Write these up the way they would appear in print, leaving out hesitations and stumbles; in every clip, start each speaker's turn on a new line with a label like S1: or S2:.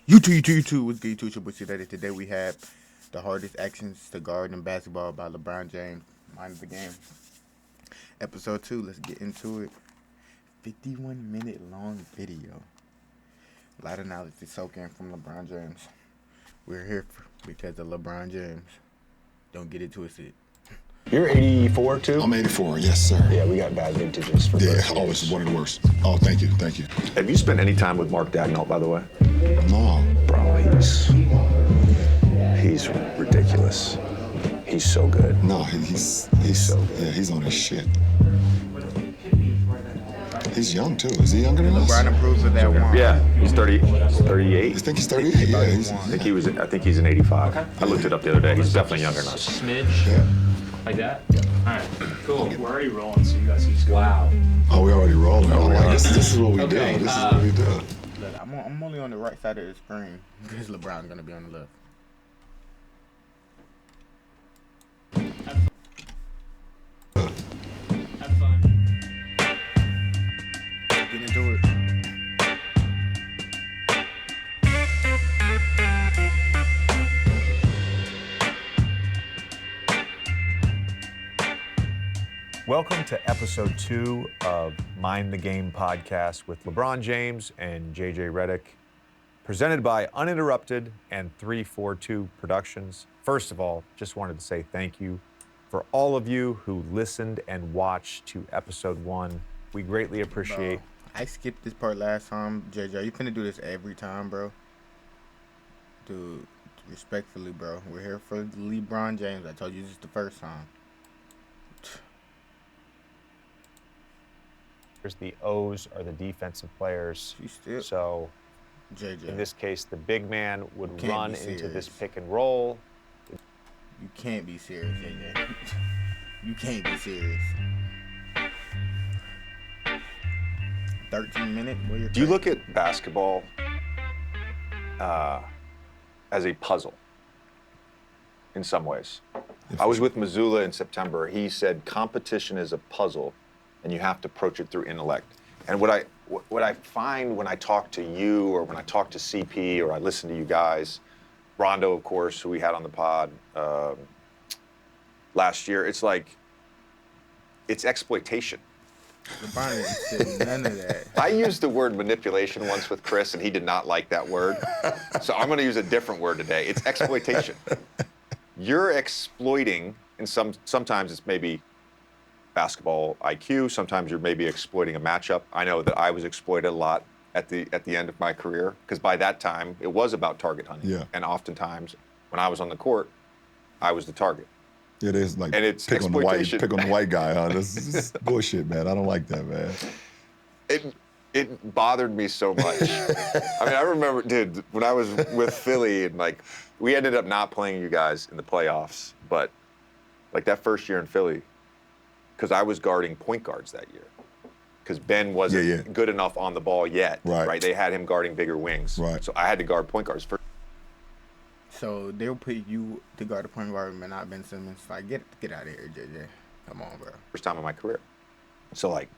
S1: YouTube, what's good, YouTube? What's good? Today we have the hardest actions to guard in basketball by LeBron James. Mind of the game. Episode 2, let's get into it. 51-minute long video. A lot of knowledge to soak in from LeBron James. We're here because of LeBron James. Don't get it twisted.
S2: You're 84 too?
S3: I'm 84, yes, sir.
S2: Yeah, we got bad vintages for birthdays.
S3: Oh, it's one of the worst. Oh, thank you.
S2: Have you spent any time with Mark Dagnall, by the way?
S3: No.
S2: Bro, he's ridiculous. He's so good.
S3: No, he's
S2: so good.
S3: Yeah, he's on his shit. He's young too. Is he younger than us?
S1: LeBron approves of that one.
S2: Yeah, he's 38.
S3: You think he's 38? Yeah,
S2: I think he's an 85. Okay. I looked it up the other day. He's definitely younger than us.
S4: Smidge.
S3: Yeah.
S4: Like that? Yeah. All right, cool. We're already rolling, so you guys can just go. Wow.
S3: Oh, we already rolling.
S2: Oh,
S3: Like, this is what we
S4: Okay,
S3: do. This is what we do.
S1: Look, I'm only on the right side of the screen because LeBron's going to be on the left.
S4: Have fun.
S1: Get into it.
S5: Welcome to episode 2 of Mind the Game podcast with LeBron James and JJ Redick, presented by Uninterrupted and 342 Productions. First of all, just wanted to say thank you for all of you who listened and watched to episode 1. We greatly appreciate.
S1: Bro, I skipped this part last time. JJ, are you finna do this every time, bro? Dude, respectfully, bro. We're here for LeBron James. I told you this the first time.
S5: The O's are the defensive players. So
S1: JJ,
S5: in this case, the big man would
S1: Can't
S5: run
S1: be
S5: into
S1: serious.
S5: this pick and roll.
S1: you can't be serious, JJ. You can't be serious. 13 minutes?
S2: Do you look at basketball as a puzzle in some ways? I was with Missoula in September. He said competition is a puzzle, and you have to approach it through intellect. And what I find when I talk to you or when I talk to CP or I listen to you guys, Rondo, of course, who we had on the pod last year, it's like, it's exploitation.
S1: LeBron didn't say none of that.
S2: I used the word manipulation once with Chris, and he did not like that word. So I'm going to use a different word today. It's exploitation. You're exploiting, and sometimes it's maybe basketball IQ. Sometimes you're maybe exploiting a matchup. I know that I was exploited a lot at the end of my career because by that time it was about target hunting.
S3: Yeah.
S2: And oftentimes when I was on the court, I was the target.
S3: It is like
S2: And it's
S3: pick on the
S2: exploitation.
S3: white guy, huh? This is bullshit, man. I don't like that, man.
S2: It bothered me so much. I mean, I remember, dude, when I was with Philly and like we ended up not playing you guys in the playoffs, but like that first year in Philly, because I was guarding point guards that year. Because Ben wasn't good enough on the ball yet. Right. They had him guarding bigger wings.
S3: Right.
S2: So I had to guard point guards first.
S1: So they'll put you to guard the point guard, but not Ben Simmons. Like, get out of here, JJ. Come on, bro.
S2: First time in my career. So like,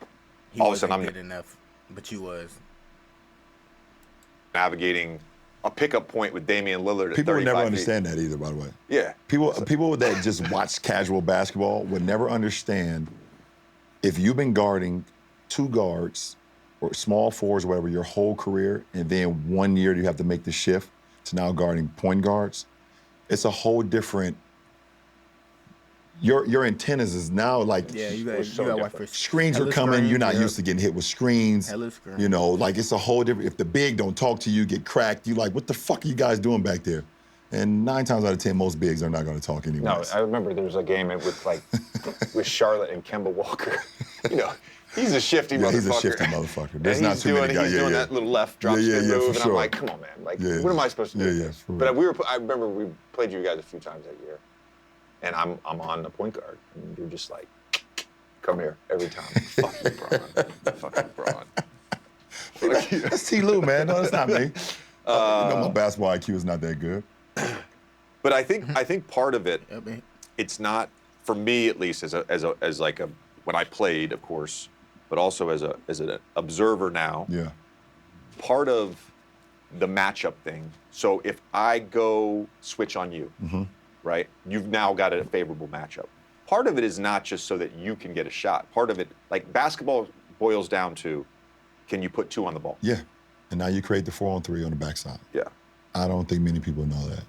S1: He
S2: all of a
S1: wasn't
S2: sudden I'm
S1: good enough, but you was.
S2: navigating a pickup point with Damian Lillard at 35
S3: People would never
S2: feet.
S3: understand that either, by the way.
S2: Yeah.
S3: People that just watch casual basketball would never understand if you've been guarding two guards or small fours or whatever your whole career, and then 1 year you have to make the shift to now guarding point guards. It's a whole different. Your antennas is now like
S1: You got watch for
S3: screens are
S1: hella
S3: coming.
S1: screens,
S3: You're not
S1: yep.
S3: used to getting hit with screens.
S1: Hella screens.
S3: You know, like it's a whole different. If the big don't talk to you, get cracked. You like, what the fuck are you guys doing back there? And 9 times out of 10, most bigs are not going to talk anyway.
S2: No, I remember there was a game with like with Charlotte and Kemba Walker. You know, he's a shifty motherfucker.
S3: He's a shifty motherfucker. There's
S2: And
S3: not
S2: he's
S3: too many guys.
S2: He's doing that little left drop spin
S3: for
S2: move, and
S3: sure.
S2: I'm like, come on, man. Like,
S3: Yeah.
S2: what am I supposed to do?
S3: Yeah, for
S2: But
S3: real.
S2: I remember we played you guys a few times that year, and I'm on the point guard, and you're just like, come here every time. Fuck you, Braun. Fuck you, Braun. Fuck you.
S3: That's T. Lou, man. No, that's not me. You know, my basketball IQ is not that good.
S2: But I think part of it,
S1: Yep, man.
S2: it's not, for me at least, as like a when I played, of course, but also as an observer now.
S3: Yeah.
S2: Part of the matchup thing. So if I go switch on you, right, you've now got a favorable matchup. Part of it is not just so that you can get a shot. Part of it, like basketball boils down to, can you put 2 on the ball?
S3: Yeah. And now you create the 4-on-3 on the backside.
S2: Yeah.
S3: I don't think many people know that.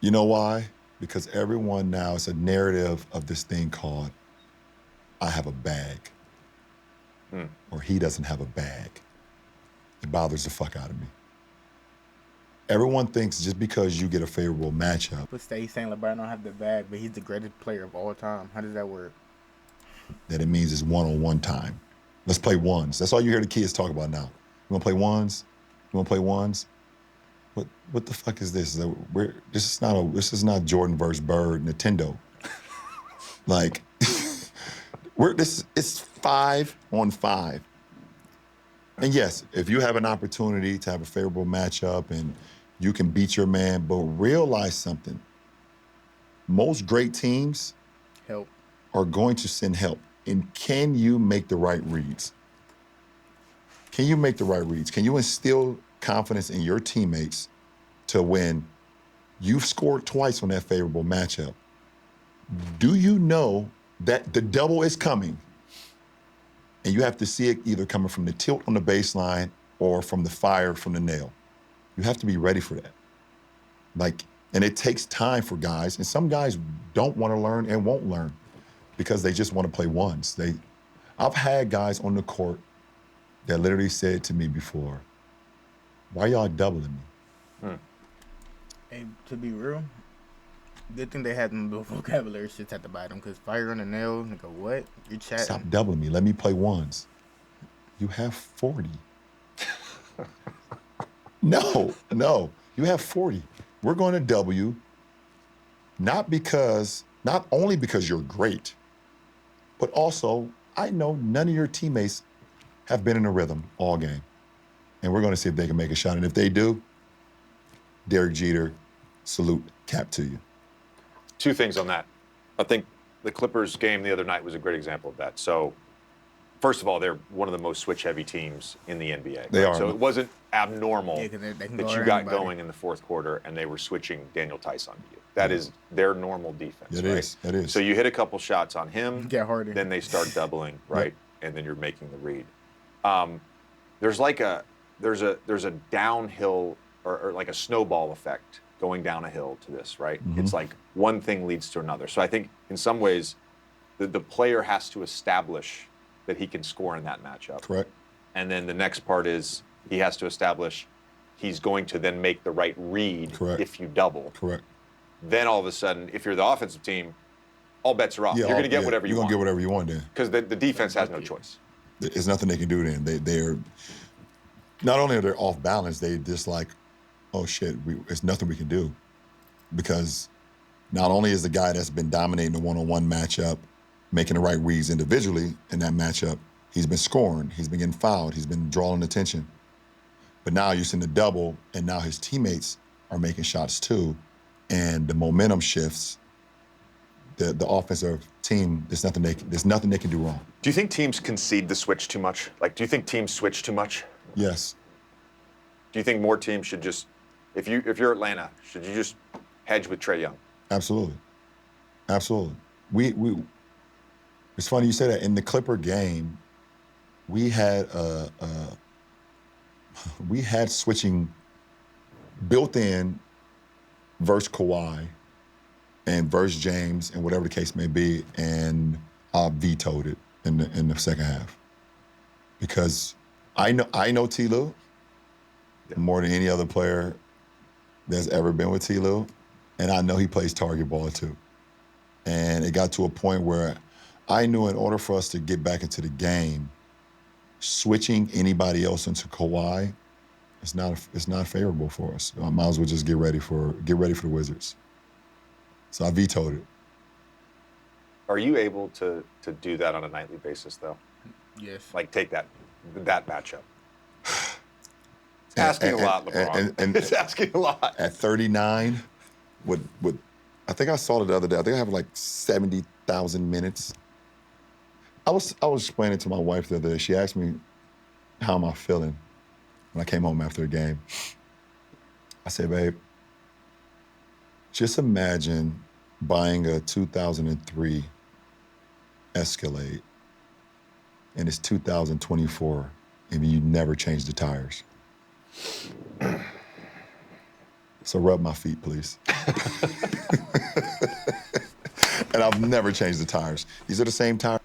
S3: You know why? Because everyone now, it's a narrative of this thing called, I have a bag. Or he doesn't have a bag. It bothers the fuck out of me. Everyone thinks just because you get a favorable matchup.
S1: But he's saying LeBron don't have the bag, but he's the greatest player of all time. How does that work?
S3: That it means it's one-on-one time. Let's play ones. That's all you hear the kids talk about now. You wanna play ones? You wanna play ones? What the fuck is this? This is not Jordan versus Bird Nintendo. Like, it's 5-on-5. And yes, if you have an opportunity to have a favorable matchup and you can beat your man, but realize something. Most great teams are going to send help. And can you make the right reads? Can you make the right reads? Can you instill confidence in your teammates to when you've scored twice on that favorable matchup? Do you know that the double is coming? And you have to see it either coming from the tilt on the baseline or from the fire from the nail. You have to be ready for that. And it takes time for guys, and some guys don't want to learn and won't learn because they just want to play ones. I've had guys on the court that literally said to me before, why y'all doubling me?
S1: Hey, to be real, good thing they had them little vocabulary shits at the bottom, because fire on the nail, nigga, what? You're chatting.
S3: Stop doubling me. Let me play ones. You have 40. No. You have 40. We're going to double you, not only because you're great, but also I know none of your teammates have been in a rhythm all game. And we're going to see if they can make a shot. And if they do, Derek Jeter, salute, cap to you.
S2: 2 things on that. I think the Clippers game the other night was a great example of that. So, first of all, they're one of the most switch-heavy teams in the NBA.
S3: They are.
S2: So it wasn't abnormal
S1: They can
S2: that
S1: go
S2: you
S1: around
S2: got
S1: anybody.
S2: going in the 4th quarter and they were switching Daniel Tice onto you. That is their normal defense.
S3: It
S2: right?
S3: is. It is.
S2: So you hit a couple shots on him.
S1: Get harder.
S2: Then they start doubling, right? And then you're making the read. There's a downhill or like a snowball effect going down a hill to this, right? It's like one thing leads to another. So I think in some ways, the player has to establish that he can score in that matchup.
S3: Correct.
S2: And then the next part is he has to establish he's going to then make the right read if you double.
S3: Correct.
S2: Then all of a sudden, if you're the offensive team, all bets are off. You're going to get whatever you want.
S3: You're going to get whatever you want then.
S2: Because the defense has no choice.
S3: There's nothing they can do then. They're not only are they off balance, they just like, oh shit, there's nothing we can do. Because not only is the guy that's been dominating the one-on-one matchup, making the right reads individually in that matchup, he's been scoring, he's been getting fouled, he's been drawing attention. But now you're seeing the double, and now his teammates are making shots too, and the momentum shifts. The offensive team, there's nothing they can do wrong.
S2: Do you think teams concede the switch too much? Like, do you think teams switch too much?
S3: Yes.
S2: Do you think more teams should just, if you're Atlanta, should you just hedge with Trae Young?
S3: Absolutely. It's funny you say that. In the Clipper game, we had switching built in versus Kawhi and versus James and whatever the case may be, and I vetoed it in the second half because I know T. Lue more than any other player that's ever been with T. Lue, and I know he plays target ball too. And it got to a point where I knew in order for us to get back into the game, switching anybody else into Kawhi, it's not favorable for us. I might as well just get ready for the Wizards. So I vetoed it.
S2: Are you able to do that on a nightly basis, though?
S1: Yes.
S2: Like, take that matchup? It's asking a lot, LeBron.
S3: And
S2: it's asking a lot.
S3: At 39, with I think I saw it the other day. I think I have like 70,000 minutes. I was explaining to my wife the other day. She asked me, how am I feeling? when I came home after the game. I said, babe, just imagine buying a 2003 Escalade and it's 2024 and you never changed the tires. So rub my feet, please. And I've never changed the tires. These are the same tires.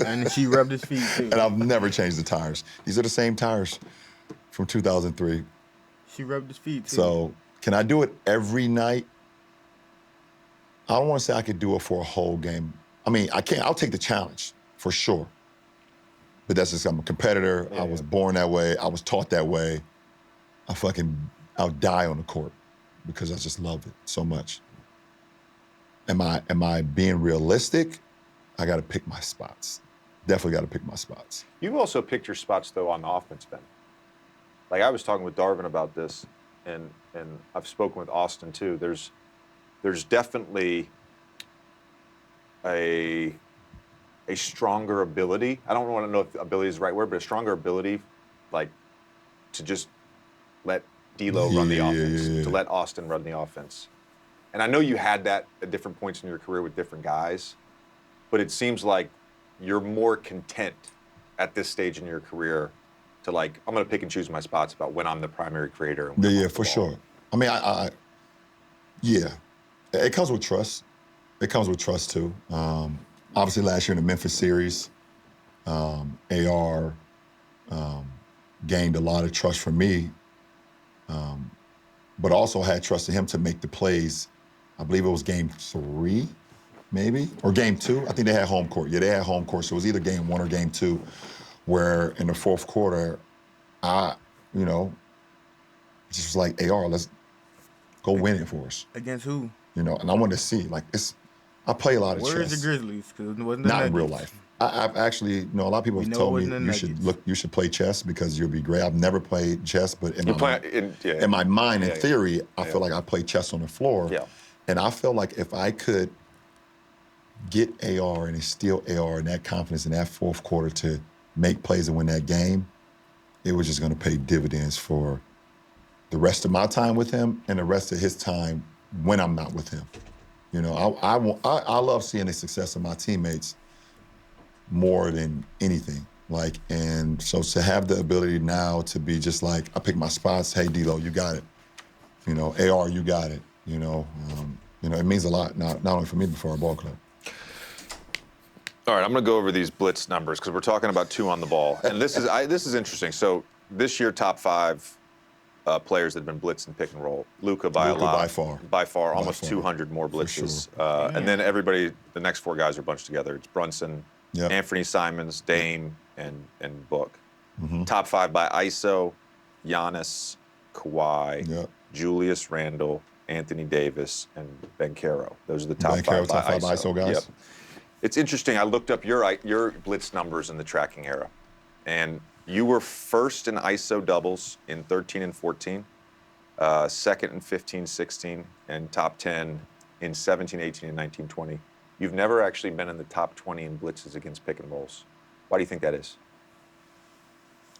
S1: and she rubbed his feet too.
S3: And I've never changed the tires. These are the same tires from 2003.
S1: She rubbed his feet too.
S3: So can I do it every night? I don't want to say I could do it for a whole game. I mean, I can't. I'll take the challenge for sure. But that's just, I'm a competitor. I was born that way. I was taught that way. I'll die on the court because I just love it so much. Am I being realistic? I got to pick my spots. Definitely got to pick my spots.
S2: You've also picked your spots, though, on the offense, Ben. Like, I was talking with Darvin about this, and I've spoken with Austin, too. There's definitely a stronger ability. I don't want to know if ability is the right word, but a stronger ability, like, to just let D'Lo run the offense, to let Austin run the offense. And I know you had that at different points in your career with different guys, but it seems like you're more content at this stage in your career to, like, I'm going to pick and choose my spots about when I'm the primary creator. And
S3: Yeah, for sure. I mean, yeah, it comes with trust. It comes with trust, too. Obviously, last year in the Memphis series, AR gained a lot of trust from me, but also had trust in him to make the plays. I believe it was game 3, maybe, or game 2. I think they had home court. Yeah, they had home court, so it was either game 1 or game 2, where in the fourth quarter, just was like, AR, let's go win it for us.
S1: Against who?
S3: And I wanted to see, like, I play a lot of chess.
S1: Where's the Grizzlies? Because it wasn't
S3: Not in real life. I've actually, a lot of people have told me you should play chess because you'll be great. I've never played chess, but in my mind, in theory, I feel like I play chess on the floor.
S2: Yeah.
S3: And I feel like if I could get AR and instill AR and that confidence in that fourth quarter to make plays and win that game, it was just going to pay dividends for the rest of my time with him and the rest of his time when I'm not with him. I love seeing the success of my teammates more than anything. And so to have the ability now to be just like, I pick my spots. Hey, D'Lo, you got it. AR, you got it. It means a lot, not only for me, but for our ball club.
S2: All right, I'm going to go over these blitz numbers because we're talking about 2 on the ball, and this is interesting. So this year, top 5 players that have been blitzed and pick and roll. Luka by a lot. By far, almost 200 more blitzes. Sure. And then everybody, the next 4 guys are bunched together. It's Brunson, Anthony Simons, Dame, and Book. Mm-hmm. Top 5 by ISO, Giannis, Kawhi, Julius Randle, Anthony Davis, and Banchero. Those are the top 5 by ISO guys. Yep. It's interesting. I looked up your blitz numbers in the tracking era, and you were first in ISO doubles in 13 and 14, second in 15, 16, and top 10 in 17, 18, and 19, 20. You've never actually been in the top 20 in blitzes against pick and rolls. Why do you think that is?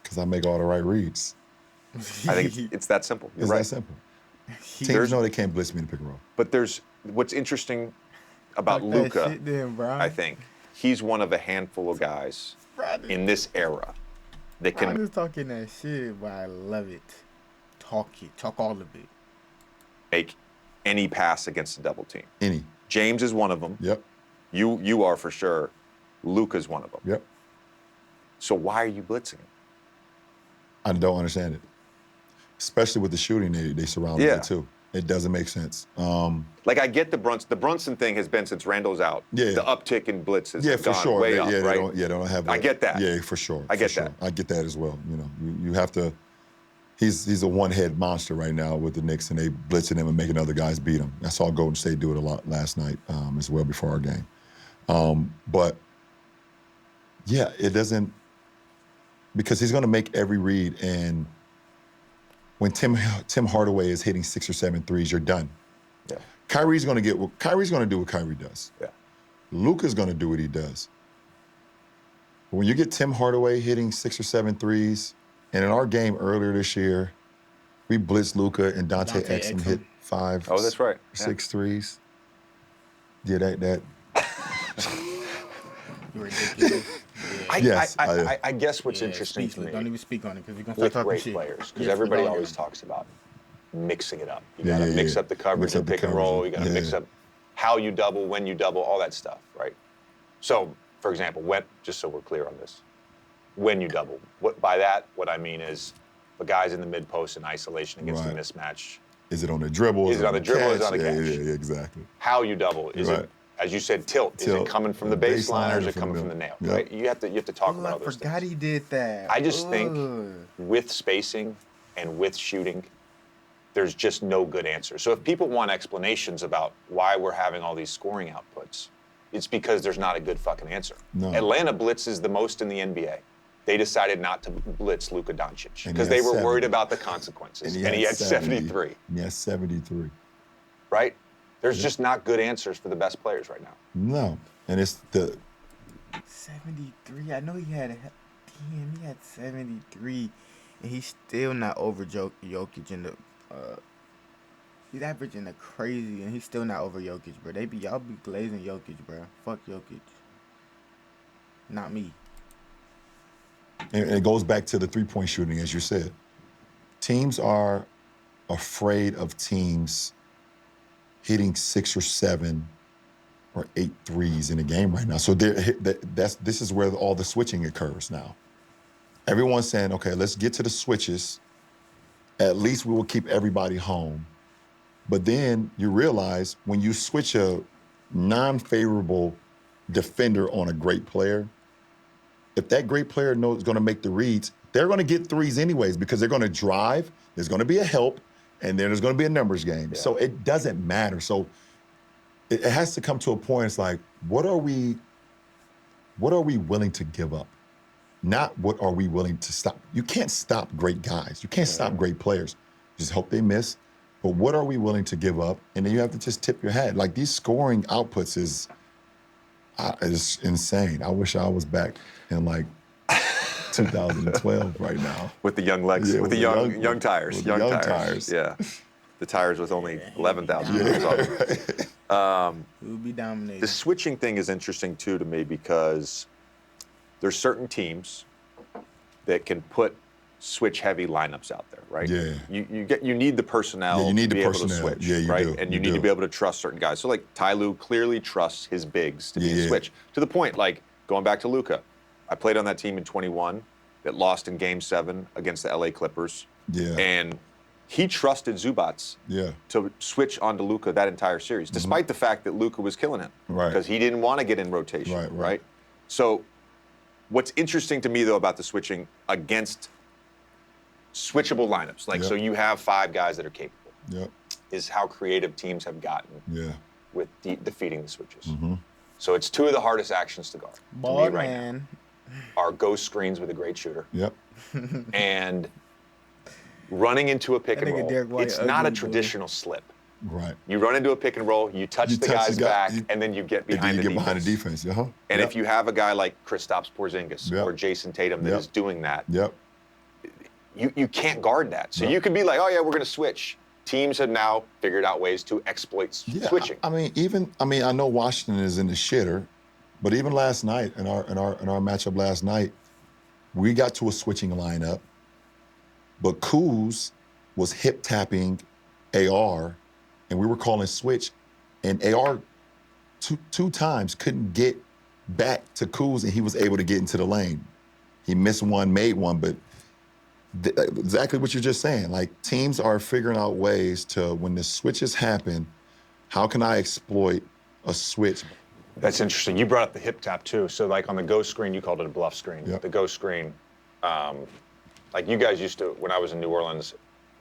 S3: Because I make all the right reads.
S2: I think it's that simple. You're right.
S3: That simple. Teams know they can't blitz me to pick and roll.
S2: But what's interesting about Luka, I think, he's one of a handful of guys in this era that can.
S1: I'm just talking that shit, but I love it. Talk all of it.
S2: Make any pass against a double team.
S3: Any.
S2: James is one of them.
S3: Yep.
S2: You are for sure. Luka's one of them.
S3: Yep.
S2: So why are you blitzing him?
S3: I don't understand it. Especially with the shooting they surround me too. It doesn't make sense.
S2: Like, I get the Brunson thing has been since Randall's out. Yeah. The uptick in blitzes has gone way up, right?
S3: They don't have that.
S2: I get that.
S3: Yeah, for sure.
S2: I get that.
S3: I get that as well. You have to. He's a one-head monster right now with the Knicks, and they blitzing him and making other guys beat him. I saw Golden State do it a lot last night as well before our game. But yeah, it doesn't, because he's going to make every read, and when Tim Hardaway is hitting 6 or 7 threes, you're done.
S2: Yeah.
S3: Kyrie's going to do what Kyrie does.
S2: Yeah.
S3: Luka's going to do what he does. When you get Tim Hardaway hitting 6 or 7 threes, and in our game earlier this year, we blitzed Luka and Dante Exum hit 5,
S2: Oh, that's right.
S3: 6 threes. Yeah, that.
S1: Ridiculous.
S2: I guess what's interesting to me.
S1: Don't even speak on it because we're gonna
S2: with
S1: start talking
S2: great
S1: shit.
S2: players, because
S1: Yeah,
S2: everybody
S1: forget
S2: always
S1: it.
S2: talks about mixing it up. You
S3: Yeah,
S2: got to
S3: yeah,
S2: mix
S3: yeah.
S2: up the coverage
S3: Mix
S2: and
S3: up the
S2: pick and
S3: coverage.
S2: roll. You got to mix
S3: Yeah.
S2: up how you double, when you double, all that stuff, right? So, for example, just so we're clear on this, when you double, by that, what I mean is the guy's in the mid post in isolation against a
S3: Right.
S2: mismatch.
S3: Is it on the dribble?
S2: Is it on the dribble? Is it on the
S3: Yeah,
S2: catch?
S3: yeah, exactly.
S2: How you double, is
S3: Right.
S2: it, as you said, tilt? Is it
S3: Tilt,
S2: coming from the baseline or is it coming from the nail?
S3: Yep.
S2: Right? You have to talk
S1: Oh,
S2: about
S1: I
S2: all those
S1: forgot
S2: things.
S1: he did that.
S2: I just think
S1: Ugh.
S2: with spacing and with shooting, there's just no good answer. So if people want explanations about why we're having all these scoring outputs, it's because there's not a good fucking answer.
S3: No.
S2: Atlanta blitzes the most in the NBA. They decided not to blitz Luka Doncic
S3: And
S2: because
S3: he
S2: they
S3: had
S2: were
S3: 70.
S2: worried about the consequences. And he had 73,
S3: And he had 73.
S2: right? There's just not good answers for the best players right now.
S3: No. And it's the
S1: 73. I know he had. Damn, he had 73, and he's still not over Jokic in the. He's averaging a crazy, and he's still not over Jokic, bro. Y'all be glazing Jokic, bro. Fuck Jokic. Not me.
S3: and it goes back to the three-point shooting, as you said. Teams are afraid of teams hitting 6 or 7 or 8 threes in a game right now. So this is where all the switching occurs now. Everyone's saying, okay, let's get to the switches. At least we will keep everybody home. But then you realize when you switch a non-favorable defender on a great player, if that great player knows going to make the reads, they're going to get threes anyways because they're going to drive, there's going to be a help, and then there's going to be a numbers game.
S2: Yeah.
S3: So it doesn't matter. So it has to come to a point, it's like, what are we willing to give up? Not what are we willing to stop. You can't stop great guys. You can't stop great players. Just hope they miss. But what are we willing to give up? And then you have to just tip your hat. Like these scoring outputs is insane. I wish I was back in like 2012 right now.
S2: With the young legs,
S3: Yeah,
S2: with the young tires.
S3: with the young tires.
S2: Yeah. The tires with only 11,000
S1: Yeah.
S2: miles on them.
S1: We'll be dominating.
S2: The switching thing is interesting too to me because there's certain teams that can put switch-heavy lineups out there, right?
S3: Yeah.
S2: You need the personnel
S3: Yeah, you need
S2: to
S3: the
S2: be able to
S3: personnel.
S2: switch,
S3: Yeah, you
S2: right?
S3: do.
S2: And
S3: You
S2: you need
S3: do.
S2: to be able to trust certain guys. So like Ty Lue clearly trusts his bigs to be
S3: Yeah.
S2: a switch. To the point, like going back to Luka, I played on that team in 21 that lost in Game 7 against the LA Clippers.
S3: Yeah.
S2: And he trusted Zubats
S3: Yeah.
S2: to switch onto Luka that entire series, despite the fact that Luka was killing him.
S3: Right.
S2: Because he didn't want to get in rotation.
S3: Right.
S2: So what's interesting to me, though, about the switching against switchable lineups, like
S3: Yep.
S2: so you have 5 guys that are capable,
S3: Yep.
S2: is how creative teams have gotten
S3: Yeah.
S2: with defeating the switches.
S3: Mm-hmm.
S2: So it's 2 of the hardest actions to guard to
S1: Ball
S2: me right now
S1: man.
S2: are ghost screens with a great shooter
S3: Yep.
S2: and running into a pick
S1: That
S2: and
S1: nigga
S2: roll.
S1: Derek White
S2: It's not a
S1: ugly, boy.
S2: traditional slip.
S3: Right.
S2: You run into a pick and roll, you touch the guy's back, and then you get
S3: And then
S2: behind
S3: you
S2: the
S3: get behind the defense. Uh-huh.
S2: And
S3: Yep.
S2: if you have a guy like Kristaps Porzingis
S3: Yep.
S2: or Jason Tatum that
S3: Yep.
S2: is doing that,
S3: Yep.
S2: you can't guard that. So
S3: Yep.
S2: you could be like, oh yeah, we're going to switch. Teams have now figured out ways to exploit switching.
S3: I mean, I know Washington is in the shitter, but even last night in our matchup last night, we got to a switching lineup, but Kuz was hip tapping AR, and we were calling switch, and AR two times couldn't get back to Kuz, and he was able to get into the lane. He missed one, made one, but exactly what you're just saying. Like teams are figuring out ways to, when the switches happen, how can I exploit a switch?
S2: That's interesting. You brought up the hip tap too. So like on the ghost screen, you called it a bluff screen.
S3: Yep.
S2: The ghost screen, like you guys used to, when I was in New Orleans,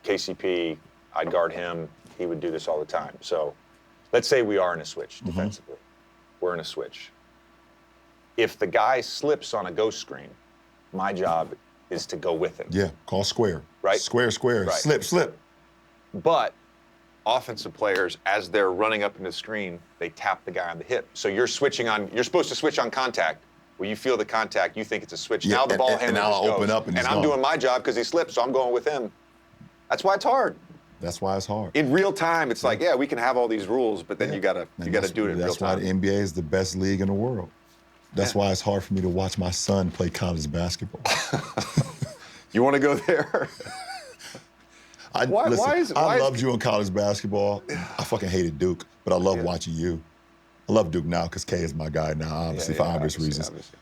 S2: KCP, I'd guard him. He would do this all the time. So let's say we are in a switch defensively. We're in a switch. If the guy slips on a ghost screen, my job is to go with him.
S3: Yeah, call square.
S2: Right.
S3: Square,
S2: Right.
S3: slip.
S2: But offensive players, as they're running up into the screen, they tap the guy on the hip. So you're switching on, you're supposed to switch on contact. Well, you feel the contact, you think it's a switch.
S3: Yeah,
S2: now the ball handler
S3: and now
S2: just
S3: I'll open
S2: goes.
S3: up and he's
S2: I'm
S3: gone.
S2: doing my job because he slipped, so I'm going with him. That's why it's hard.
S3: That's why it's hard.
S2: In real time, it's like, yeah, we can have all these rules, but then you gotta do it in real time.
S3: That's why the NBA is the best league in the world. That's why it's hard for me to watch my son play college basketball.
S2: You want to go there?
S3: I loved you in college basketball. I fucking hated Duke, but I love watching you. I love Duke now because K is my guy now, obviously, for obvious reasons.
S2: Obviously.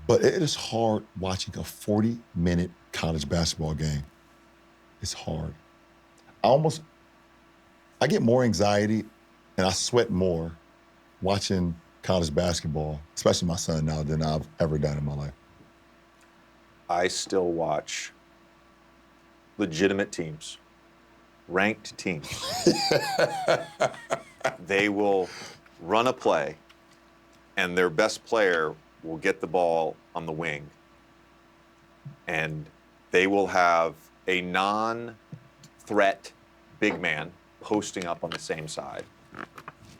S3: But it is hard watching a 40-minute college basketball game. It's hard. I get more anxiety and I sweat more watching college basketball, especially my son now, than I've ever done in my life.
S2: I still watch legitimate teams, ranked teams. They will run a play, and their best player will get the ball on the wing, and they will have a non-threat big man posting up on the same side,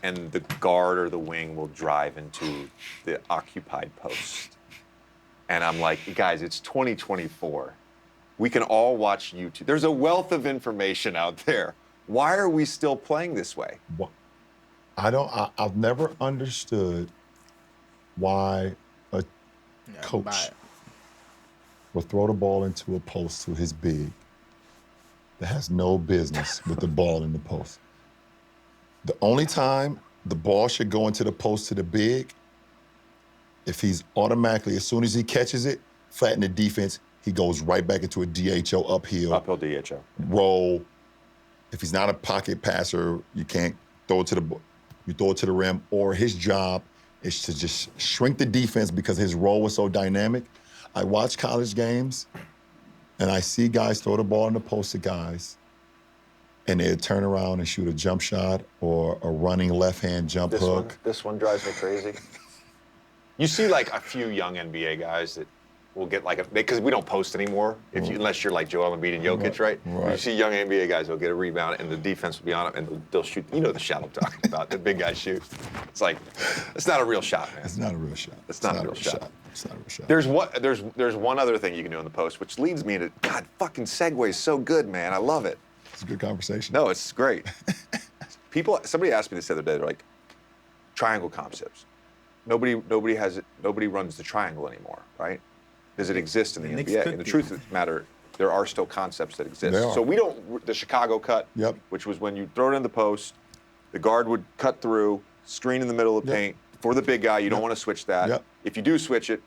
S2: and the guard or the wing will drive into the occupied post. And I'm like, guys, it's 2024. We can all watch YouTube. There's a wealth of information out there. Why are we still playing this way?
S3: Well, I've never understood why a coach will throw the ball into a post to his big that has no business with the ball in the post. The only time the ball should go into the post to the big, if he's automatically, as soon as he catches it, flatten the defense, he goes right back into a DHO uphill.
S2: Uphill DHO.
S3: Roll. If he's not a pocket passer, you can't throw it to the rim, or his job is to just shrink the defense because his role was so dynamic. I watch college games and I see guys throw the ball in the post to guys, and they'd turn around and shoot a jump shot or a running left-hand jump hook.
S2: This one drives me crazy. You see like a few young NBA guys that will get like because we don't post anymore, unless you're like Joel Embiid and Jokic, right? You see young NBA guys will get a rebound and the defense will be on it and they'll shoot. You know the shot I'm talking about, the big guys shoot. It's like, it's not a real shot, man.
S3: It's not a real shot.
S2: It's not a real shot.
S3: It's not a real shot.
S2: There's one other thing you can do in the post, which leads me to, God, fucking segue is so good, man. I love it.
S3: It's a good conversation.
S2: No, it's great. Somebody asked me this the other day, they're like, triangle concepts. Nobody runs the triangle anymore, right? Does it exist in the NBA? And the truth of the matter, there are still concepts that exist. So we don't, the Chicago cut, which was when you throw it in the post, the guard would cut through, screen in the middle of the paint. For the big guy, you don't want to switch that. If you do switch it,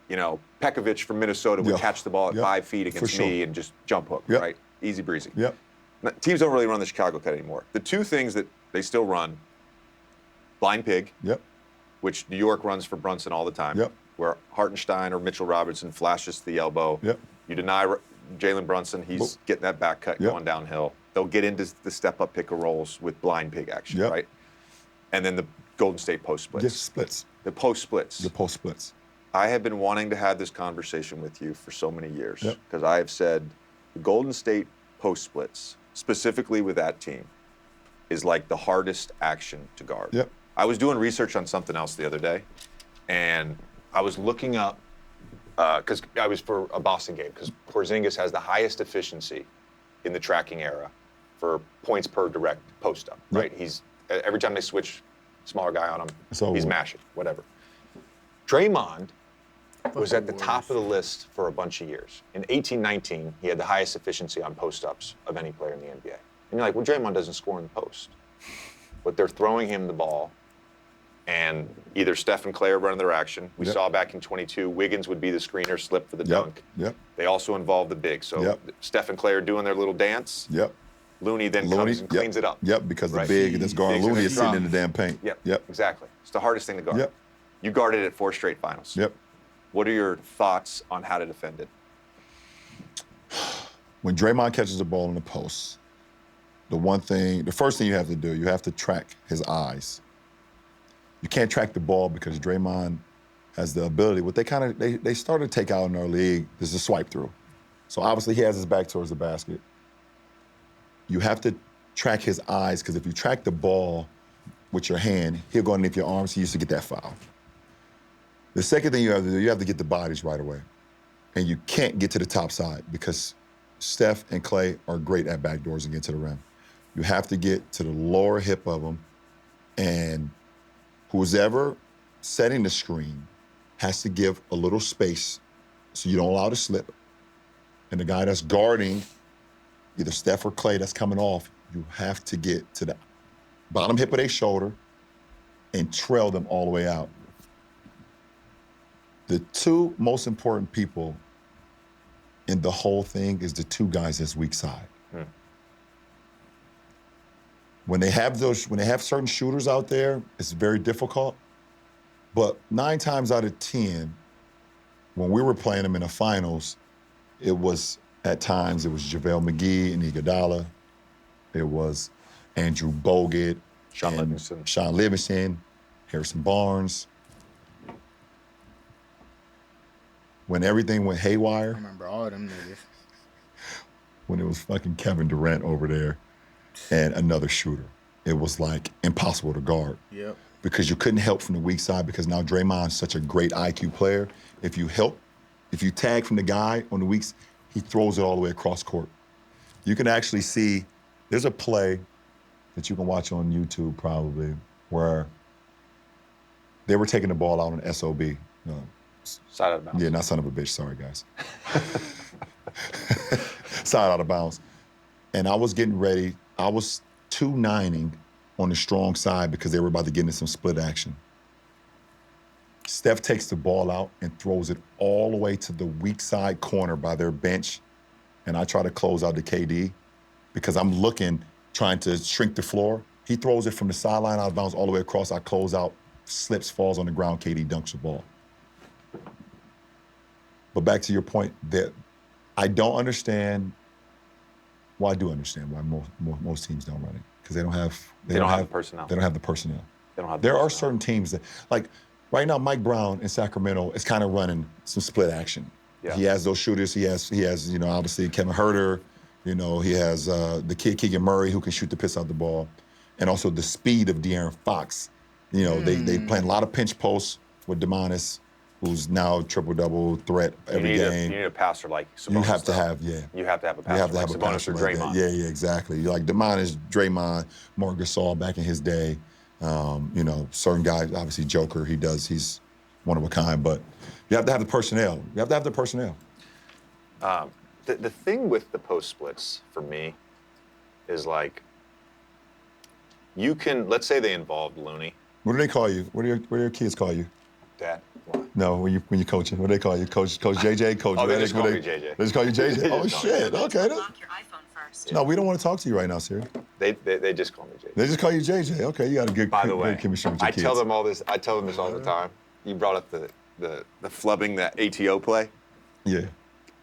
S2: Pekovic from Minnesota would catch the ball at 5 feet against me and just jump hook, right? Easy breezy. Teams don't really run the Chicago cut anymore. The two things that they still run, blind pig, which New York runs for Brunson all the time, where Hartenstein or Mitchell Robinson flashes to the elbow. You deny Jalen Brunson, he's getting that back cut going downhill. They'll get into the step-up pick and rolls with blind pig action, right? And then the Golden State post splits. The post splits. I have been wanting to have this conversation with you for so many years because I have said the Golden State post splits, specifically with that team, is like the hardest action to guard. I was doing research on something else the other day, and I was looking up, because I was for a Boston game, because Porzingis has the highest efficiency in the tracking era for points per direct post-up, right? He's, every time they switch smaller guy on him, he's mashing, whatever. Draymond was at the top of the list for a bunch of years. In 18-19, he had the highest efficiency on post-ups of any player in the NBA. And you're like, well, Draymond doesn't score in the post. But they're throwing him the ball, and either Steph and Clay are running their action. We saw back in 22, Wiggins would be the screener, slip for the dunk. They also involve the big. So Steph and Clay are doing their little dance. Looney then comes and cleans it up.
S3: Because the big that's guarding Looney is sitting in the damn paint.
S2: Exactly. It's the hardest thing to guard. You guarded it at 4 straight finals. What are your thoughts on how to defend it?
S3: When Draymond catches the ball in the post, the first thing you have to do, you have to track his eyes. You can't track the ball because Draymond has the ability, what they started to take out in our league is the swipe through. So obviously he has his back towards the basket. You have to track his eyes, because if you track the ball with your hand, he'll go underneath your arms. He used to get that foul. The second thing you have to do, you have to get the bodies right away. And you can't get to the top side because Steph and Clay are great at backdoors and get to the rim. You have to get to the lower hip of them, and who's ever setting the screen has to give a little space so you don't allow it to slip. And the guy that's guarding either Steph or Clay that's coming off, you have to get to the bottom hip of their shoulder and trail them all the way out. The two most important people in the whole thing is the two guys that's weak side. When they have certain shooters out there, it's very difficult. But 9 times out of 10, when we were playing them in the finals, it was JaVale McGee and Iguodala. It was Andrew Bogut,
S2: Sean
S3: Livingston, Harrison Barnes. When everything went haywire.
S1: I remember all them niggas.
S3: When it was fucking Kevin Durant over there and another shooter. It was like impossible to guard.
S1: Yep.
S3: Because you couldn't help from the weak side because now Draymond's such a great IQ player. If you tag from the guy on the weaks, he throws it all the way across court. You can actually see, there's a play that you can watch on YouTube probably where they were taking the ball out on SOB.
S2: Side out of bounds.
S3: Yeah, not son of a bitch. Sorry, guys. Side out of bounds. And I was getting ready. I was 2-9ing on the strong side because they were about to get into some split action. Steph takes the ball out and throws it all the way to the weak side corner by their bench. And I try to close out to KD because I'm looking, trying to shrink the floor. He throws it from the sideline out of bounds all the way across. I close out, slips, falls on the ground. KD dunks the ball. But back to your point, that I don't understand. Well, I do understand why most teams don't run it because they don't have
S2: the personnel.
S3: They don't have the personnel.
S2: They don't have.
S3: There are certain teams that, like right now, Mike Brown in Sacramento is kind of running some split action.
S2: Yeah.
S3: He has those shooters. He has obviously Kevin Huerter. He has the kid Keegan Murray who can shoot the piss out the ball, and also the speed of De'Aaron Fox. They playing a lot of pinch posts with DeMonis, who's now triple-double threat every game.
S2: You need a passer like Sabonis.
S3: You have to have, yeah.
S2: You have to have a passer like Sabonis or Draymond.
S3: Yeah, exactly. Like DeMonis, Draymond, Marc Gasol back in his day. Certain guys, obviously Joker, he's one of a kind, but you have to have the personnel.
S2: The thing with the post splits for me is like, you can, let's say they involved Looney.
S3: What do they call you? What do your kids call you?
S2: Dad.
S3: No, when you coaching, what do they call you? Coach JJ, Coach.
S2: Oh, they just call me JJ.
S3: They just call you JJ. Oh shit. Okay.
S6: Lock your iPhone first.
S3: No, we don't want to talk to you right now, Siri.
S2: They just call me JJ.
S3: They just call you JJ. Okay, you got a good,
S2: By the way,
S3: chemistry with your
S2: I
S3: kids.
S2: tell them all this. I tell them this all the time. You brought up the flubbing that ATO play.
S3: Yeah.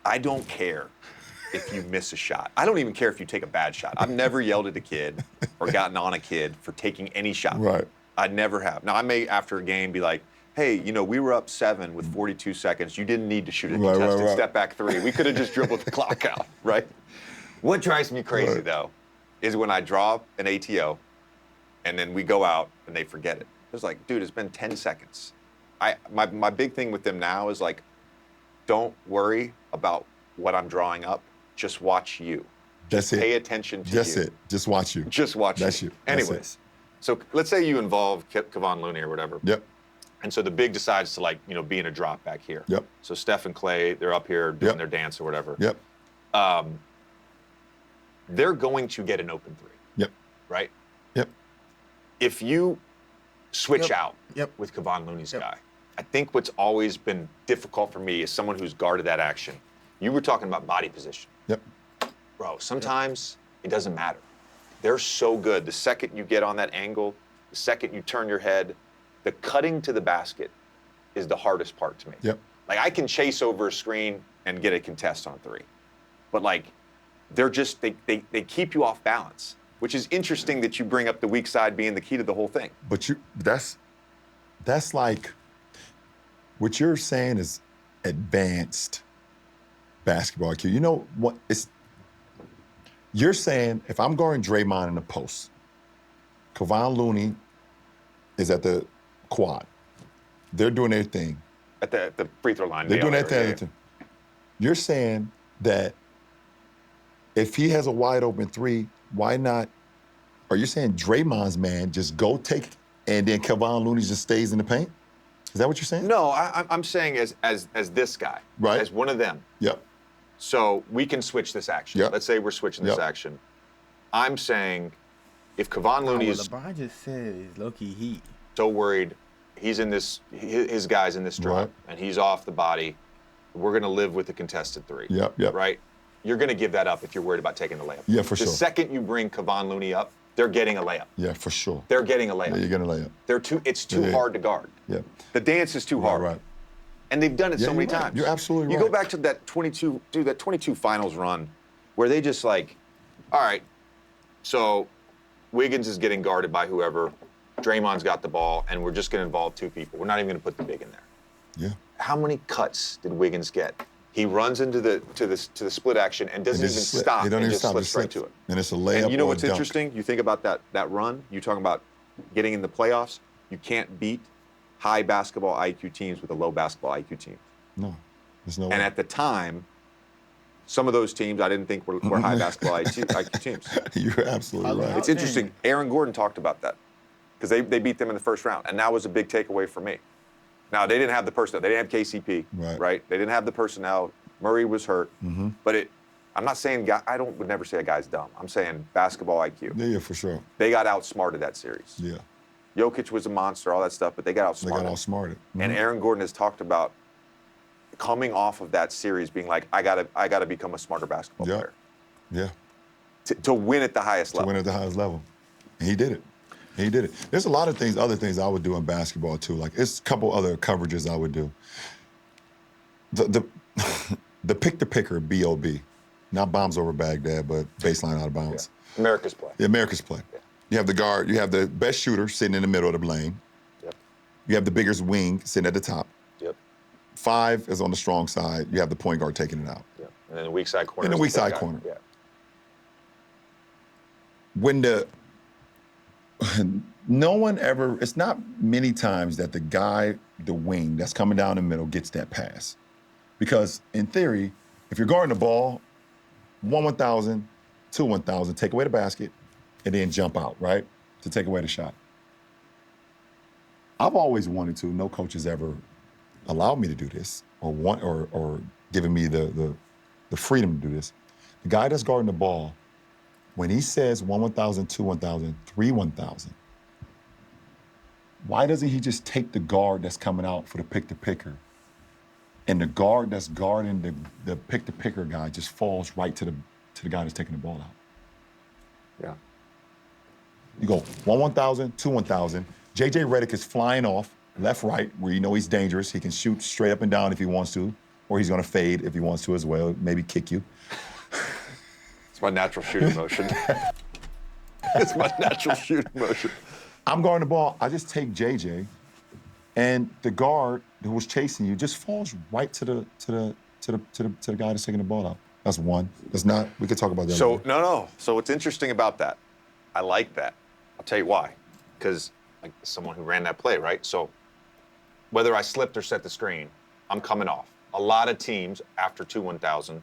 S2: I don't care if you miss a shot. I don't even care if you take a bad shot. I've never yelled at a kid or gotten on a kid for taking any shot.
S3: Right.
S2: I never have. Now, I may, after a game, be like, hey, we were up 7 with 42 seconds. You didn't need to shoot a contested step back 3. We could have just dribbled the clock out, right? What drives me crazy, though, is when I draw an ATO and then we go out and they forget it. It's like, dude, it's been 10 seconds. My big thing with them now is like, don't worry about what I'm drawing up. Just watch you.
S3: That's it.
S2: Pay attention to you.
S3: That's it. Just watch you.
S2: Just watch
S3: That's
S2: you.
S3: you. That's
S2: Anyways, so let's say you involve Kevon Looney or whatever.
S3: Yep.
S2: And so the big decides to be in a drop back here.
S3: Yep.
S2: So Steph and Clay, they're up here doing their dance or whatever.
S3: Yep.
S2: They're going to get an open 3.
S3: Yep.
S2: Right?
S3: Yep.
S2: If you switch out
S1: Yep.
S2: with Kevon Looney's guy, I think what's always been difficult for me is someone who's guarded that action. You were talking about body position.
S3: Yep.
S2: Bro, sometimes it doesn't matter. They're so good. The second you get on that angle, the second you turn your head, the cutting to the basket is the hardest part to me.
S3: Yep.
S2: Like, I can chase over a screen and get a contest on 3. But they're just, they keep you off balance, which is interesting that you bring up the weak side being the key to the whole thing.
S3: But that's like, what you're saying is advanced basketball IQ. You know what? You're saying if I'm guarding Draymond in the post, Kevon Looney is at the quad. They're doing their thing.
S2: At the free throw line.
S3: They're doing that thing. You're saying that if he has a wide open three, why not? Are you saying Draymond's man just go take and then Kevon Looney just stays in the paint? Is that what you're saying?
S2: No, I'm saying as this guy,
S3: right?
S2: As one of them.
S3: Yep.
S2: So we can switch this action.
S3: Yep.
S2: Let's say we're switching this action. I'm saying if Kevon Looney is
S1: LeBron just said is low-key heat.
S2: So worried, he's in this, his guy's in this drop, and he's off the body. We're going to live with the contested three.
S3: Yep.
S2: Right? You're going to give that up if you're worried about taking the layup.
S3: Yeah, for sure.
S2: The second you bring Kevon Looney up, they're getting a layup.
S3: Yeah, for sure.
S2: They're getting a layup.
S3: Yeah, you're getting a layup.
S2: It's too hard to guard.
S3: Yeah.
S2: The dance is too hard.
S3: Right.
S2: And they've done it so many times.
S3: You're absolutely right.
S2: You go back to that 22 finals run where they just like, all right, so Wiggins is getting guarded by whoever, Draymond's got the ball, and we're just going to involve two people. We're not even going to put the big in there.
S3: Yeah.
S2: How many cuts did Wiggins get? He runs into the split action and doesn't even stop.
S3: He don't even
S2: just
S3: stop.
S2: slips right to it.
S3: And it's a layup.
S2: And you know
S3: or
S2: what's
S3: a dunk.
S2: interesting? You think about that run. You talking about getting in the playoffs. You can't beat high basketball IQ teams with a low basketball IQ team.
S3: No, there's no way.
S2: And at the time, some of those teams I didn't think were high basketball IQ teams.
S3: You're absolutely right.
S2: It's interesting. Aaron Gordon talked about that because they beat them in the first round, and that was a big takeaway for me. Now, they didn't have the personnel. They didn't have KCP, right? They didn't have the personnel. Murray was hurt.
S3: Mm-hmm.
S2: But I'm not saying would never say a guy's dumb. I'm saying basketball IQ.
S3: Yeah, for sure.
S2: They got outsmarted that series.
S3: Yeah.
S2: Jokic was a monster, all that stuff, but they got outsmarted.
S3: They got outsmarted. Mm-hmm.
S2: And Aaron Gordon has talked about coming off of that series being like, I gotta become a smarter basketball player.
S3: Yeah.
S2: To win at the highest level.
S3: To win at the highest level. And he did it. He did it. There's a lot of things, other things I would do in basketball too. Like it's a couple other coverages I would do. The pick-to-picker, B.O.B. Not bombs over Baghdad, but baseline out of bounds.
S2: Yeah. America's play.
S3: Yeah, America's play. Yeah. You have the guard, you have the best shooter sitting in the middle of the lane.
S2: Yep.
S3: You have the biggest wing sitting at the top.
S2: Yep.
S3: 5 is on the strong side. You have the point guard taking it out.
S2: Yep. And then the weak side corner.
S3: In the weak side corner.
S2: Yeah.
S3: When no one ever, it's not many times that the guy, the wing that's coming down the middle gets that pass. Because in theory, if you're guarding the ball, 1-1,000, 2-1,000, take away the basket, and then jump out, right? To take away the shot. I've always wanted to, no coach has ever allowed me to do this or given me the freedom to do this. The guy that's guarding the ball, when he says 1-1,000, 2-1,000, 3-1,000, why doesn't he just take the guard that's coming out for the pick-to-picker, and the guard that's guarding the pick-to-picker guy just falls right to the guy that's taking the ball out?
S2: Yeah.
S3: You go 1-1,000, 2-1,000. J.J. Redick is flying off left, right, where you know he's dangerous. He can shoot straight up and down if he wants to, or he's going to fade if he wants to as well, maybe kick you.
S2: It's my natural shooting motion. It's my natural shooting motion.
S3: I'm guarding the ball. I just take JJ, and the guard who was chasing you just falls right to the guy that's taking the ball out. That's one. That's not. We could talk about that.
S2: So
S3: later.
S2: no. So what's interesting about that? I like that. I'll tell you why. Because like someone who ran that play, right? So whether I slipped or set the screen, I'm coming off. A lot of teams after 2-1,000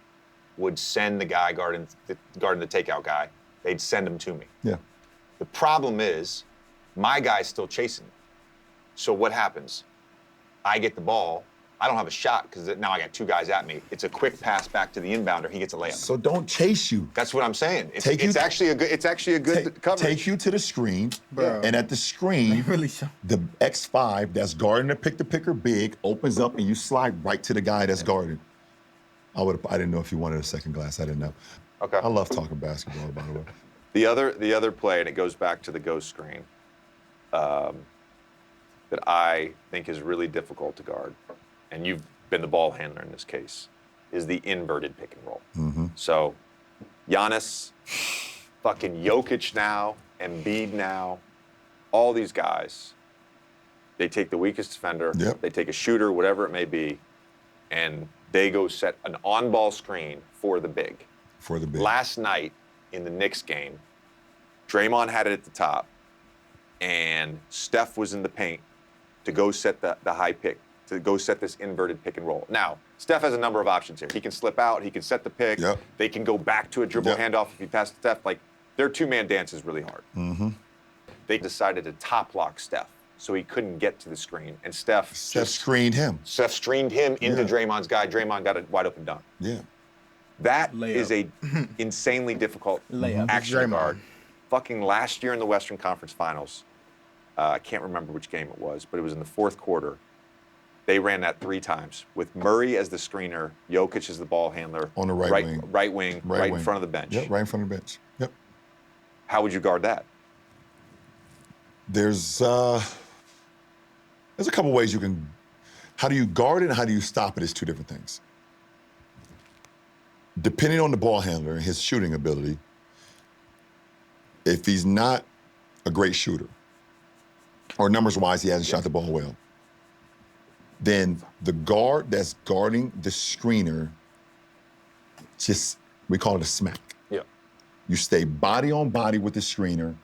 S2: would send the guy guarding the takeout guy. They'd send him to me.
S3: Yeah.
S2: The problem is, my guy's still chasing me. So what happens? I get the ball. I don't have a shot because now I got two guys at me. It's a quick pass back to the inbounder. He gets a layup.
S3: So don't chase you.
S2: That's what I'm saying. It's actually a good coverage.
S3: Take you to the screen,
S1: Bro.
S3: and at the screen,
S1: Really
S3: the X5 that's guarding the pick-to-picker big opens up, and you slide right to the guy that's guarding. I didn't know if you wanted a second glass. I didn't know.
S2: Okay.
S3: I love talking basketball, by the way.
S2: The other play, and it goes back to the ghost screen, that I think is really difficult to guard, and you've been the ball handler in this case, is the inverted pick and roll.
S3: Mm-hmm.
S2: So Giannis, fucking Jokic now, Embiid now, all these guys, they take the weakest defender,
S3: Yep.
S2: they take a shooter, whatever it may be, and they go set an on-ball screen for the big.
S3: For the big.
S2: Last night in the Knicks game, Draymond had it at the top, and Steph was in the paint to go set the high pick to go set this inverted pick and roll. Now, Steph has a number of options here. He can slip out. He can set the pick.
S3: Yep.
S2: They can go back to a dribble handoff if he passes Steph. Like, their two-man dance is really hard.
S3: Mm-hmm.
S2: They decided to top lock Steph so he couldn't get to the screen. And Steph
S3: screened him.
S2: Steph screened him into Draymond's guy. Draymond got a wide open dunk.
S3: Yeah.
S2: That
S1: Layup.
S2: is a insanely difficult
S1: Layup.
S2: action
S1: Draymond.
S2: guard. Fucking last year in the Western Conference Finals, I can't remember which game it was, but it was in the fourth quarter. They ran that 3 times with Murray as the screener, Jokic as the ball handler.
S3: On the right wing.
S2: Right wing, right in front of the bench.
S3: Yep, right in front of the bench. Yep.
S2: How would you guard that?
S3: There's a couple ways you can. How do you guard it and how do you stop it is 2 different things. Depending on the ball handler and his shooting ability, if he's not a great shooter, or numbers-wise he hasn't shot the ball well, then the guard that's guarding the screener, we call it a smack.
S2: Yeah.
S3: You stay body on body with the screener,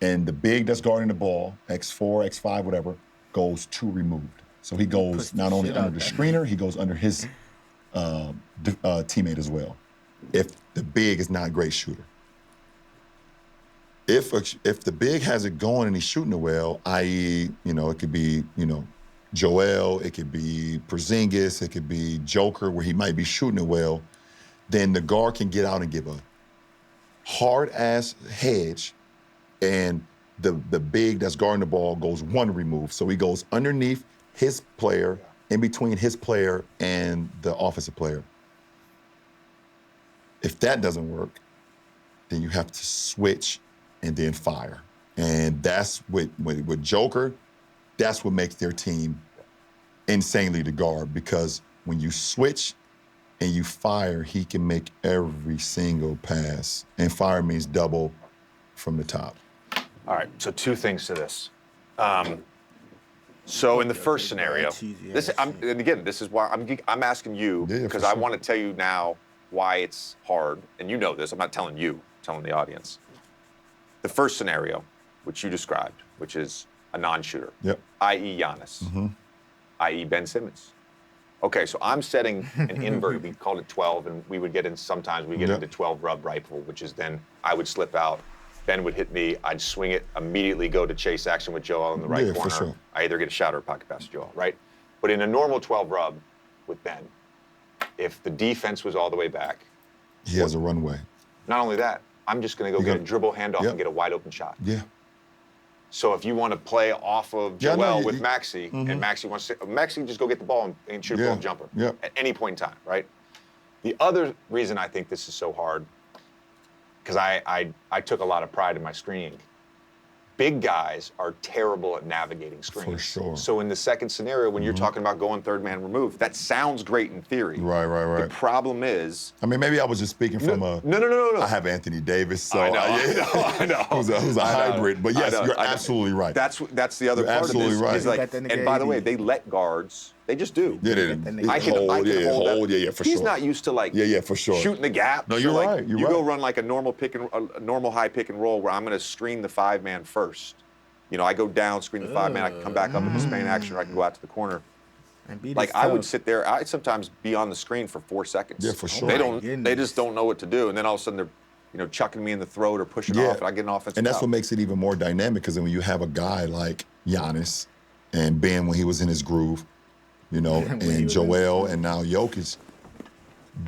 S3: and the big that's guarding the ball, X4, X5, whatever, goes 2 removed. So he goes not only under the screener, he goes under his teammate as well, if the big is not a great shooter. If the big has it going and he's shooting it well, i.e., it could be, Joel, it could be Porzingis, it could be Joker, where he might be shooting it well, then the guard can get out and give a hard-ass hedge, and the big that's guarding the ball goes 1 remove. So he goes underneath his player, in between his player and the offensive player. If that doesn't work, then you have to switch and then fire. And that's with Joker, that's what makes their team insanely to guard, because when you switch and you fire, he can make every single pass. And fire means double from the top.
S2: All right, so 2 things to this. So in the first scenario, and again, this is why I'm asking you, because I want to tell you now why it's hard, and you know this. I'm not telling you, I'm telling the audience. The first scenario, which you described, which is a non-shooter, i.e. Giannis, i.e. Ben Simmons. Okay, so I'm setting an invert. We called it 12, and we would get in, sometimes we get into 12 rub rifle, which is then I would slip out, Ben would hit me, I'd swing it, immediately go to chase action with Joel in the right corner. For sure. I either get a shot or a pocket pass to Joel, right? But in a normal 12 rub with Ben, if the defense was all the way back,
S3: he has a runway.
S2: Not only that, I'm just going to go get a dribble handoff and get a wide open shot.
S3: Yeah.
S2: So if you want to play off of Joel with Maxey, and Maxey wants to, Maxey just go get the ball and shoot a pull-up jumper at any point in time, right? The other reason I think this is so hard, because I took a lot of pride in my screening. Big guys are terrible at navigating screens.
S3: For sure.
S2: So in the second scenario, when you're talking about going 3rd man removed, that sounds great in theory.
S3: Right.
S2: The problem is...
S3: I mean, maybe I was just speaking from
S2: No.
S3: I have Anthony Davis, so...
S2: I know.
S3: who's a hybrid. But yes, you're absolutely right.
S2: That's the other part of this.
S3: Absolutely right.
S2: Is like, and by the way, they let guards... They just do.
S3: Yeah,
S2: I can hold that.
S3: for sure.
S2: He's not used to
S3: for sure.
S2: shooting the gap.
S3: No, you're
S2: so
S3: right.
S2: You go run like a normal high pick and roll where I'm going to screen the 5-man first. I go down, screen the 5-man, I can come back up with the Spain action, or I can go out to the corner. Like I would sit there, I'd sometimes be on the screen for 4 seconds.
S3: Yeah, for sure.
S2: They just don't know what to do, and then all of a sudden they're chucking me in the throat or pushing off, and I get an offensive
S3: And that's
S2: foul.
S3: what makes it even more dynamic, because then when you have a guy like Giannis and Ben when he was in his groove, and Joel and now Jokic,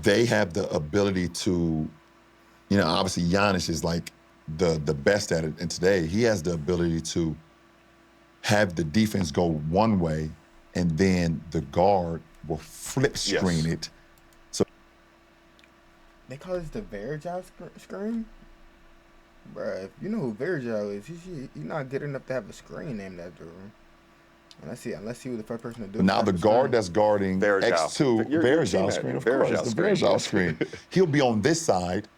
S3: they have the ability to, obviously Giannis is like the best at it. And today he has the ability to have the defense go one way and then the guard will flip screen it. So
S1: they call this the Virgil screen? Bruh, if you know who Virgil is, he's not good enough to have a screen named after him. Unless he was the first person to do it.
S3: Now the guard that's guarding X2, Virgil screen, of course, the Virgil screen. He'll be on this side,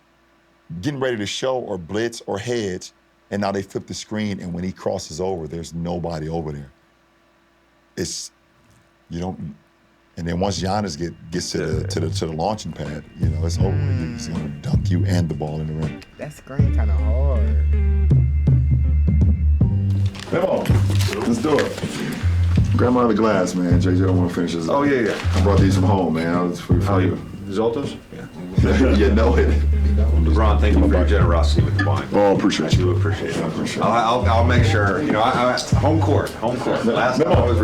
S3: getting ready to show or blitz or hedge, and now they flip the screen, and when he crosses over, there's nobody over there. And then once Giannis gets to the launching pad, it's over. He's gonna dunk you and the ball in the rim.
S1: That screen kind of hard.
S3: Come on, let's do it. Grandma the glass, man. JJ don't want to finish this.
S2: Oh, yeah.
S3: I brought these from home, man. For you.
S2: Risottos? Yeah.
S3: You know it.
S2: LeBron, thank you for your generosity with the wine.
S3: Oh, appreciate
S2: I do
S3: you.
S2: appreciate it.
S3: I appreciate it.
S2: I'll make sure, home court. Last time I was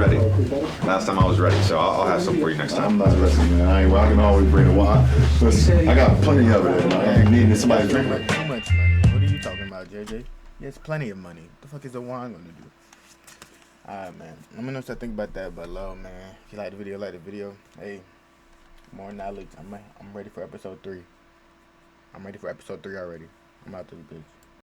S2: ready. So I'll have some for you next time.
S3: I'm not listening, man. I can always bring the wine. Listen, I got plenty of it. I ain't needing somebody to drink it.
S1: Too much money. What are you talking about, JJ? There's plenty of money. What the fuck is the wine gonna do? Alright, man. I'm gonna start thinking about that below, man. If you like the video, Hey, more knowledge. I'm ready for episode 3. I'm ready for episode 3 already. I'm out to the bitch.